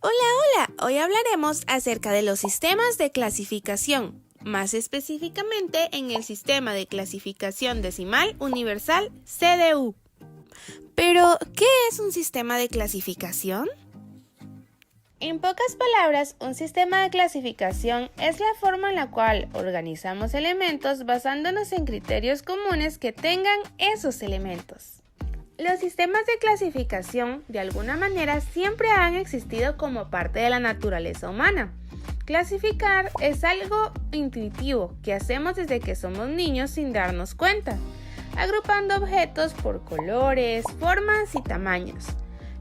Hola, hoy hablaremos acerca de los sistemas de clasificación, más específicamente en el Sistema de Clasificación Decimal Universal CDU. Pero, ¿qué es un sistema de clasificación? En pocas palabras, un sistema de clasificación es la forma en la cual organizamos elementos basándonos en criterios comunes que tengan esos elementos. Los sistemas de clasificación, de alguna manera, siempre han existido como parte de la naturaleza humana. Clasificar es algo intuitivo que hacemos desde que somos niños sin darnos cuenta, agrupando objetos por colores, formas y tamaños.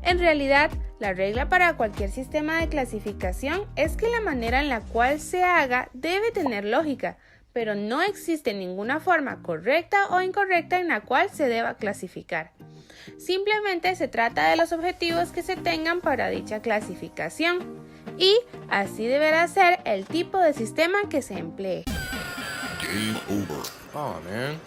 En realidad, la regla para cualquier sistema de clasificación es que la manera en la cual se haga debe tener lógica, pero no existe ninguna forma correcta o incorrecta en la cual se deba clasificar. Simplemente se trata de los objetivos que se tengan para dicha clasificación, y así deberá ser el tipo de sistema que se emplee. Game over. Oh, man.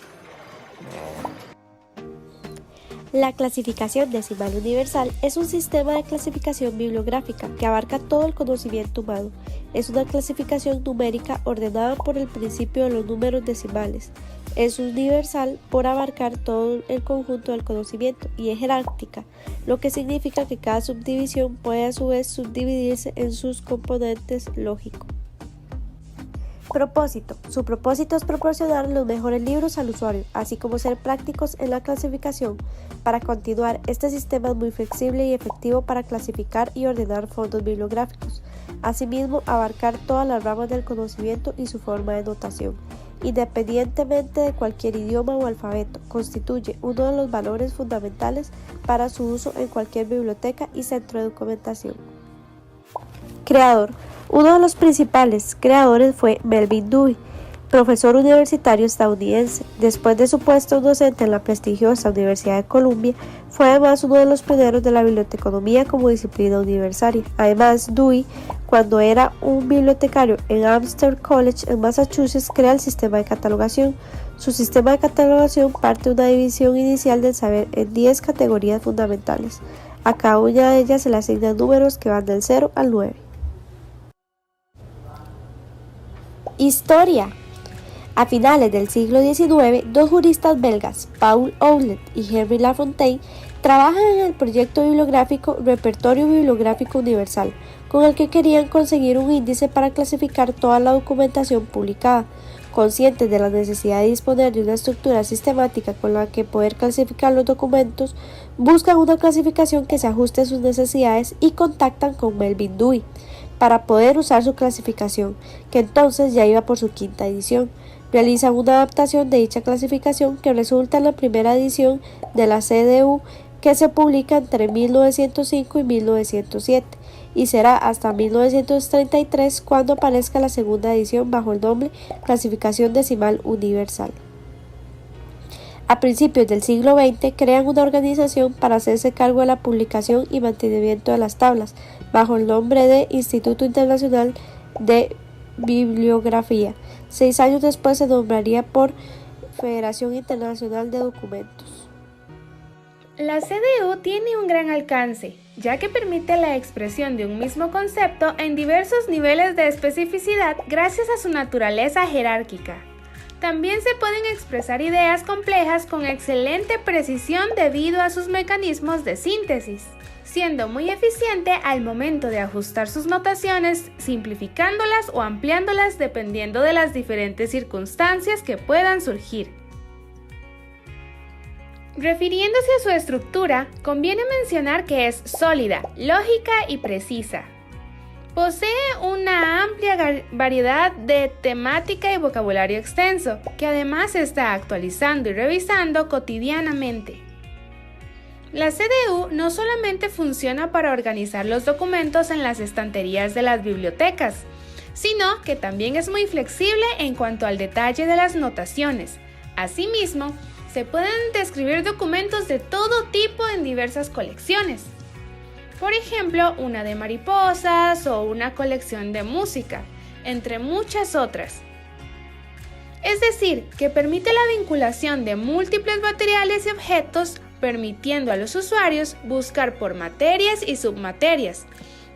La clasificación decimal universal es un sistema de clasificación bibliográfica que abarca todo el conocimiento humano. Es una clasificación numérica ordenada por el principio de los números decimales. Es universal por abarcar todo el conjunto del conocimiento y es jerárquica, lo que significa que cada subdivisión puede a su vez subdividirse en sus componentes lógicos. Propósito. Su propósito es proporcionar los mejores libros al usuario, así como ser prácticos en la clasificación. Para continuar, este sistema es muy flexible y efectivo para clasificar y ordenar fondos bibliográficos. Asimismo, abarcar todas las ramas del conocimiento y su forma de notación, independientemente de cualquier idioma o alfabeto, constituye uno de los valores fundamentales para su uso en cualquier biblioteca y centro de documentación. Creador. Uno de los principales creadores fue Melvin Dewey, profesor universitario estadounidense. Después de su puesto docente en la prestigiosa Universidad de Columbia, fue además uno de los pioneros de la biblioteconomía como disciplina universitaria. Además, Dewey, cuando era un bibliotecario en Amherst College en Massachusetts, crea el sistema de catalogación. Su sistema de catalogación parte de una división inicial del saber en 10 categorías fundamentales. A cada una de ellas se le asignan números que van del 0 al 9. Historia. A finales del siglo XIX, dos juristas belgas, Paul Oulet y Henri Lafontaine, trabajan en el proyecto bibliográfico Repertorio Bibliográfico Universal, con el que querían conseguir un índice para clasificar toda la documentación publicada. Conscientes de la necesidad de disponer de una estructura sistemática con la que poder clasificar los documentos, buscan una clasificación que se ajuste a sus necesidades y contactan con Melvin Dewey para poder usar su clasificación, que entonces ya iba por su quinta edición. Realizan una adaptación de dicha clasificación que resulta en la primera edición de la CDU, que se publica entre 1905 y 1907 y será hasta 1933 cuando aparezca la segunda edición bajo el nombre Clasificación Decimal Universal. A principios del siglo XX crean una organización para hacerse cargo de la publicación y mantenimiento de las tablas, bajo el nombre de Instituto Internacional de Bibliografía. 6 años después se nombraría por Federación Internacional de Documentos. La CDU tiene un gran alcance, ya que permite la expresión de un mismo concepto en diversos niveles de especificidad gracias a su naturaleza jerárquica. También se pueden expresar ideas complejas con excelente precisión debido a sus mecanismos de síntesis, siendo muy eficiente al momento de ajustar sus notaciones, simplificándolas o ampliándolas dependiendo de las diferentes circunstancias que puedan surgir. Refiriéndose a su estructura, conviene mencionar que es sólida, lógica y precisa. Posee una amplia variedad de temática y vocabulario extenso, que además se está actualizando y revisando cotidianamente. La CDU no solamente funciona para organizar los documentos en las estanterías de las bibliotecas, sino que también es muy flexible en cuanto al detalle de las notaciones. Asimismo, se pueden describir documentos de todo tipo en diversas colecciones. Por ejemplo, una de mariposas o una colección de música, entre muchas otras. Es decir, que permite la vinculación de múltiples materiales y objetos, permitiendo a los usuarios buscar por materias y submaterias,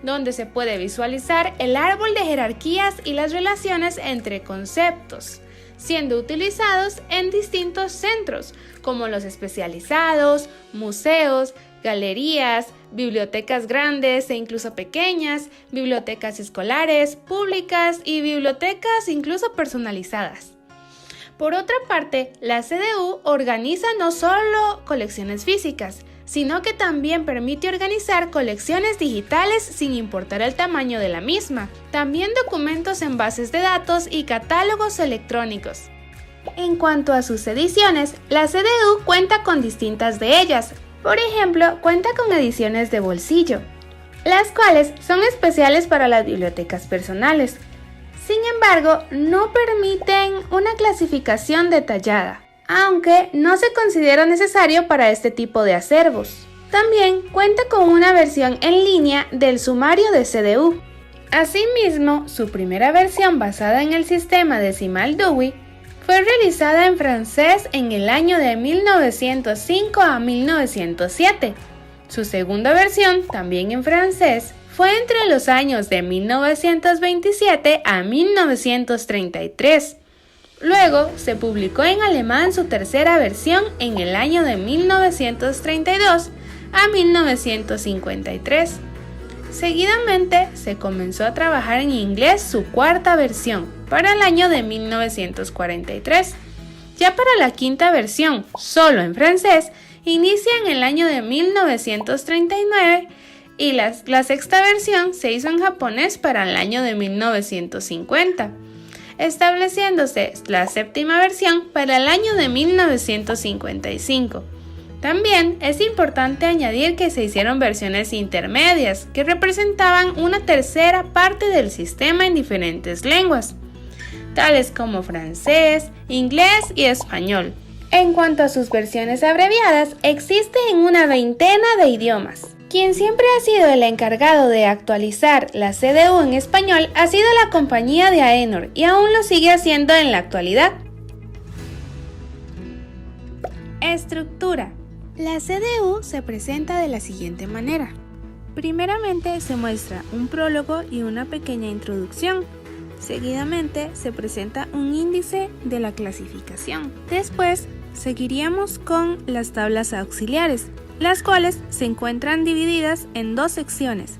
donde se puede visualizar el árbol de jerarquías y las relaciones entre conceptos, siendo utilizados en distintos centros, como los especializados, museos, galerías, bibliotecas grandes e incluso pequeñas, bibliotecas escolares, públicas y bibliotecas incluso personalizadas. Por otra parte, la CDU organiza no solo colecciones físicas, sino que también permite organizar colecciones digitales sin importar el tamaño de la misma, también documentos en bases de datos y catálogos electrónicos. En cuanto a sus ediciones, la CDU cuenta con distintas de ellas. Por ejemplo, cuenta con ediciones de bolsillo, las cuales son especiales para las bibliotecas personales. Sin embargo, no permiten una clasificación detallada, aunque no se considera necesario para este tipo de acervos. También cuenta con una versión en línea del sumario de CDU. Asimismo, su primera versión basada en el sistema decimal Dewey fue realizada en francés en el año de 1905 a 1907. Su segunda versión, también en francés, fue entre los años de 1927 a 1933. Luego se publicó en alemán su tercera versión en el año de 1932 a 1953. Seguidamente se comenzó a trabajar en inglés su cuarta versión para el año de 1943. Ya para la quinta versión, solo en francés, inicia en el año de 1939 y la sexta versión se hizo en japonés para el año de 1950, estableciéndose la séptima versión para el año de 1955. También es importante añadir que se hicieron versiones intermedias que representaban una tercera parte del sistema en diferentes lenguas, tales como francés, inglés y español. En cuanto a sus versiones abreviadas, existen una veintena de idiomas. Quien siempre ha sido el encargado de actualizar la CDU en español ha sido la compañía de Aenor y aún lo sigue haciendo en la actualidad. Estructura. La CDU se presenta de la siguiente manera. Primeramente se muestra un prólogo y una pequeña introducción. Seguidamente se presenta un índice de la clasificación. Después seguiríamos con las tablas auxiliares, las cuales se encuentran divididas en dos secciones.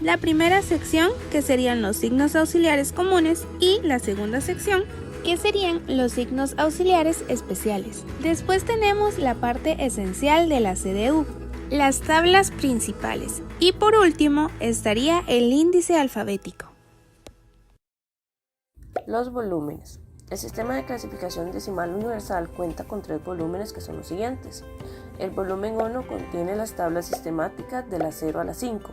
La primera sección, que serían los signos auxiliares comunes, y la segunda sección, que serían los signos auxiliares especiales. Después tenemos la parte esencial de la CDU, las tablas principales, y por último estaría el índice alfabético. Los volúmenes. El sistema de clasificación decimal universal cuenta con 3 volúmenes que son los siguientes. El volumen 1 contiene las tablas sistemáticas de la 0 a la 5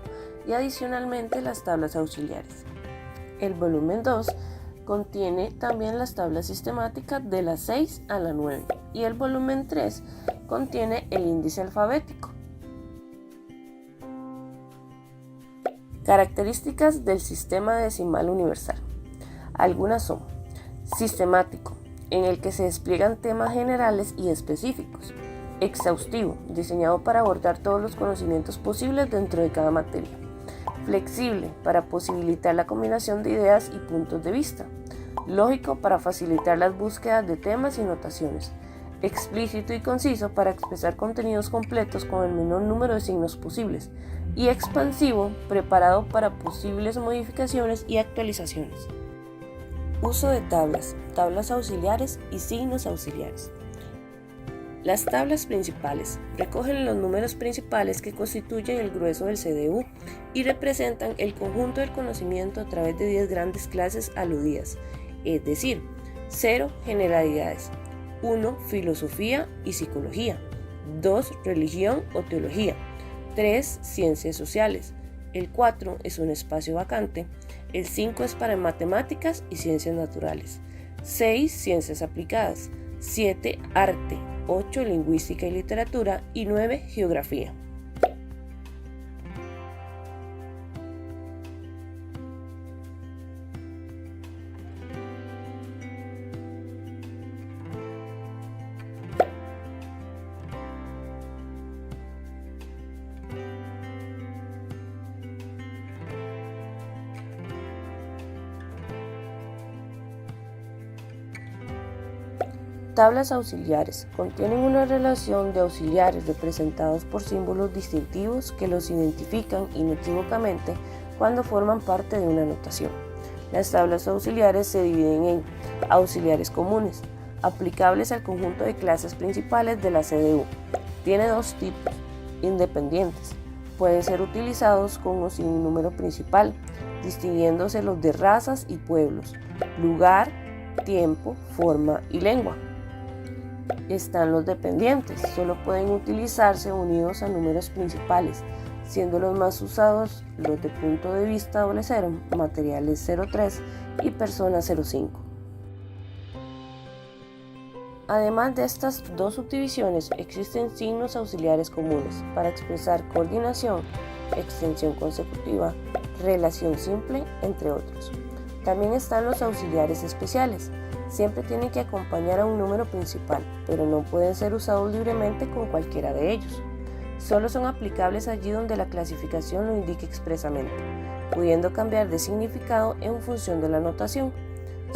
y adicionalmente las tablas auxiliares. El volumen 2 contiene también las tablas sistemáticas de la 6 a la 9 y el volumen 3 contiene el índice alfabético. Características del sistema decimal universal. Algunas son: sistemático, en el que se despliegan temas generales y específicos. Exhaustivo, diseñado para abordar todos los conocimientos posibles dentro de cada materia. Flexible, para posibilitar la combinación de ideas y puntos de vista. Lógico, para facilitar las búsquedas de temas y notaciones. Explícito y conciso, para expresar contenidos completos con el menor número de signos posibles. Y expansivo, preparado para posibles modificaciones y actualizaciones. Uso de tablas, tablas auxiliares y signos auxiliares. Las tablas principales recogen los números principales que constituyen el grueso del CDU y representan el conjunto del conocimiento a través de 10 grandes clases aludidas, es decir, 0 generalidades, 1 filosofía y psicología, 2 religión o teología, 3 ciencias sociales, el 4 es un espacio vacante, el 5 es para matemáticas y ciencias naturales, 6 ciencias aplicadas, 7 arte, 8 lingüística y literatura y 9 geografía. Tablas auxiliares. Contienen una relación de auxiliares representados por símbolos distintivos que los identifican inequívocamente cuando forman parte de una notación. Las tablas auxiliares se dividen en auxiliares comunes, aplicables al conjunto de clases principales de la CDU. Tiene dos tipos: independientes. Pueden ser utilizados con o sin un número principal, distinguiéndose los de razas y pueblos, lugar, tiempo, forma y lengua. Están los dependientes. Solo pueden utilizarse unidos a números principales, siendo los más usados los de punto de vista doble cero, materiales 03 y personas 05. Además de estas dos subdivisiones, existen signos auxiliares comunes para expresar coordinación, extensión consecutiva, relación simple, entre otros. También están los auxiliares especiales. Siempre tienen que acompañar a un número principal, pero no pueden ser usados libremente con cualquiera de ellos. Solo son aplicables allí donde la clasificación lo indique expresamente, pudiendo cambiar de significado en función de la notación.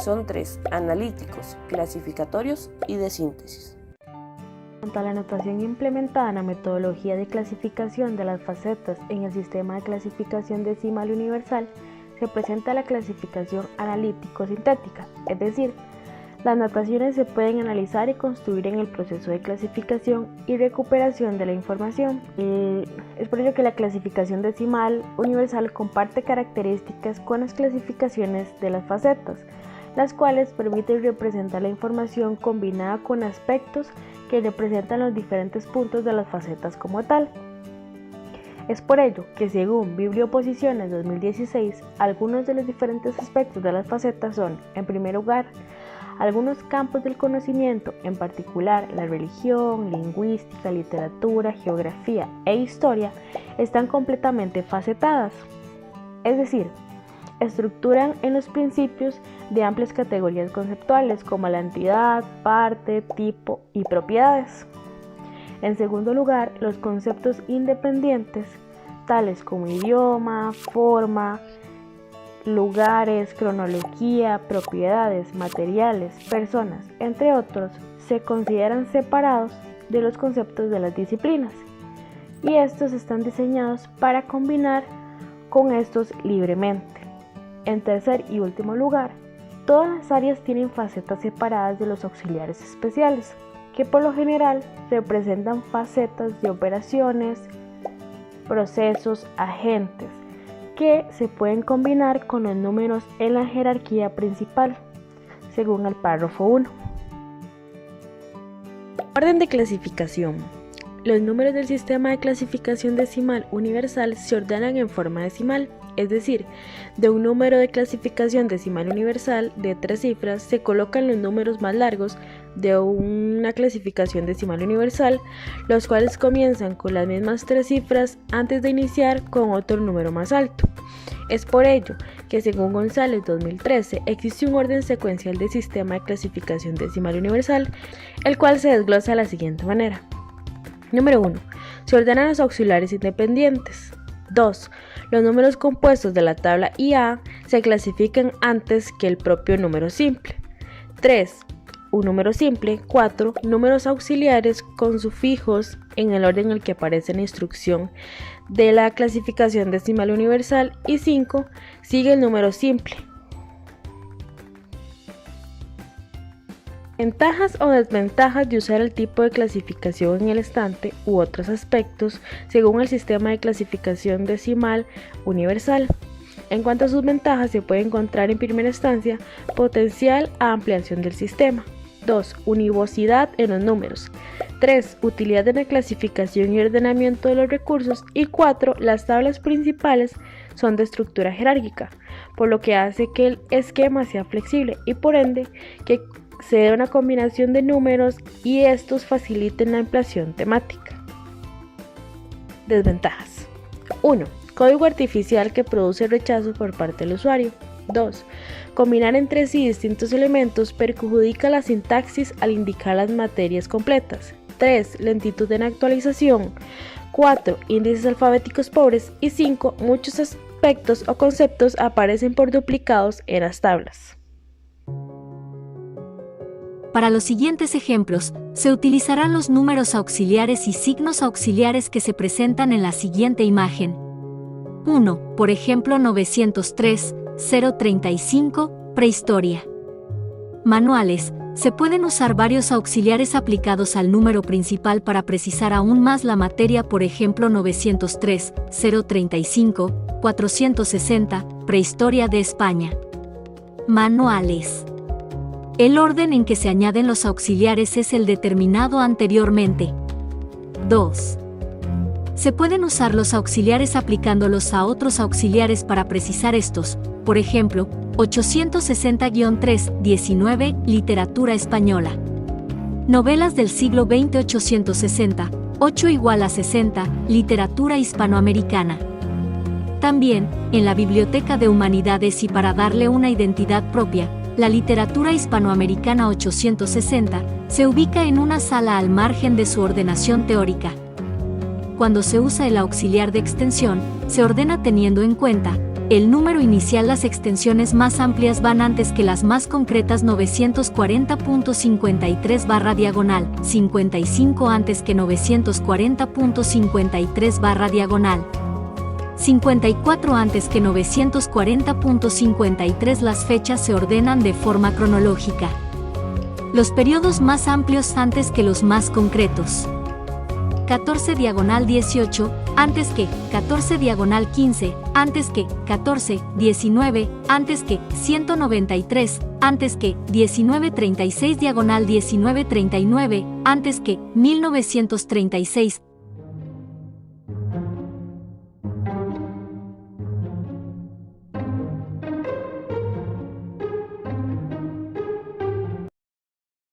Son tres: analíticos, clasificatorios y de síntesis. En cuanto a la notación implementada en la metodología de clasificación de las facetas en el sistema de clasificación decimal universal, se presenta la clasificación analítico-sintética, es decir, las notaciones se pueden analizar y construir en el proceso de clasificación y recuperación de la información. Es por ello que la clasificación decimal universal comparte características con las clasificaciones de las facetas, las cuales permiten representar la información combinada con aspectos que representan los diferentes puntos de las facetas como tal. Es por ello que, según Biblioposiciones 2016, algunos de los diferentes aspectos de las facetas son, en primer lugar, algunos campos del conocimiento, en particular la religión, lingüística, literatura, geografía e historia, están completamente facetadas, es decir, estructuran en los principios de amplias categorías conceptuales como la entidad, parte, tipo y propiedades. En segundo lugar, los conceptos independientes, tales como idioma, forma, lugares, cronología, propiedades, materiales, personas, entre otros, se consideran separados de los conceptos de las disciplinas, y estos están diseñados para combinar con estos libremente. En tercer y último lugar, todas las áreas tienen facetas separadas de los auxiliares especiales, que por lo general representan facetas de operaciones, procesos, agentes, que se pueden combinar con los números en la jerarquía principal, según el párrafo 1. Orden de clasificación. Los números del sistema de clasificación decimal universal se ordenan en forma decimal, es decir, de un número de clasificación decimal universal de 3 cifras se colocan los números más largos de una clasificación decimal universal, los cuales comienzan con las mismas 3 cifras antes de iniciar con otro número más alto. Es por ello que, según González 2013, existe un orden secuencial del sistema de clasificación decimal universal, el cual se desglosa de la siguiente manera. Número 1. Se ordenan los auxiliares independientes. 2. Los números compuestos de la tabla IA se clasifican antes que el propio número simple. 3. Un número simple. 4. Números auxiliares con sufijos en el orden en el que aparece en la instrucción de la clasificación decimal universal. Y 5. Sigue el número simple. Ventajas o desventajas de usar el tipo de clasificación en el estante u otros aspectos según el sistema de clasificación decimal universal. En cuanto a sus ventajas, se puede encontrar en primera instancia potencial a ampliación del sistema. 2. Univocidad en los números. 3. Utilidad en la clasificación y ordenamiento de los recursos. Y 4. Las tablas principales son de estructura jerárquica, por lo que hace que el esquema sea flexible y por ende que se dé una combinación de números y estos faciliten la ampliación temática. Desventajas. 1. Código artificial que produce rechazo por parte del usuario. 2. Combinar entre sí distintos elementos perjudica la sintaxis al indicar las materias completas. 3. Lentitud en actualización. 4. Índices alfabéticos pobres. Y 5. Muchos aspectos o conceptos aparecen por duplicados en las tablas. Para los siguientes ejemplos, se utilizarán los números auxiliares y signos auxiliares que se presentan en la siguiente imagen. 1. Por ejemplo 903, 035, prehistoria. Manuales. Se pueden usar varios auxiliares aplicados al número principal para precisar aún más la materia, por ejemplo 903, 035, 460, prehistoria de España. Manuales. El orden en que se añaden los auxiliares es el determinado anteriormente. 2. Se pueden usar los auxiliares aplicándolos a otros auxiliares para precisar estos, por ejemplo, 860-3, 19, literatura española. Novelas del siglo XX 860, 8 igual a 60, literatura hispanoamericana. También, en la Biblioteca de Humanidades y para darle una identidad propia, la literatura hispanoamericana 860 se ubica en una sala al margen de su ordenación teórica. Cuando se usa el auxiliar de extensión, se ordena teniendo en cuenta el número inicial. Las extensiones más amplias van antes que las más concretas. 940.53 barra diagonal, 55 antes que 940.53 barra diagonal, 54 antes que 940.53. Las fechas se ordenan de forma cronológica. Los periodos más amplios antes que los más concretos. 14 diagonal 18, antes que 14 diagonal 15, antes que 14, 19, antes que 193, antes que 1936 diagonal 1939, antes que 1936,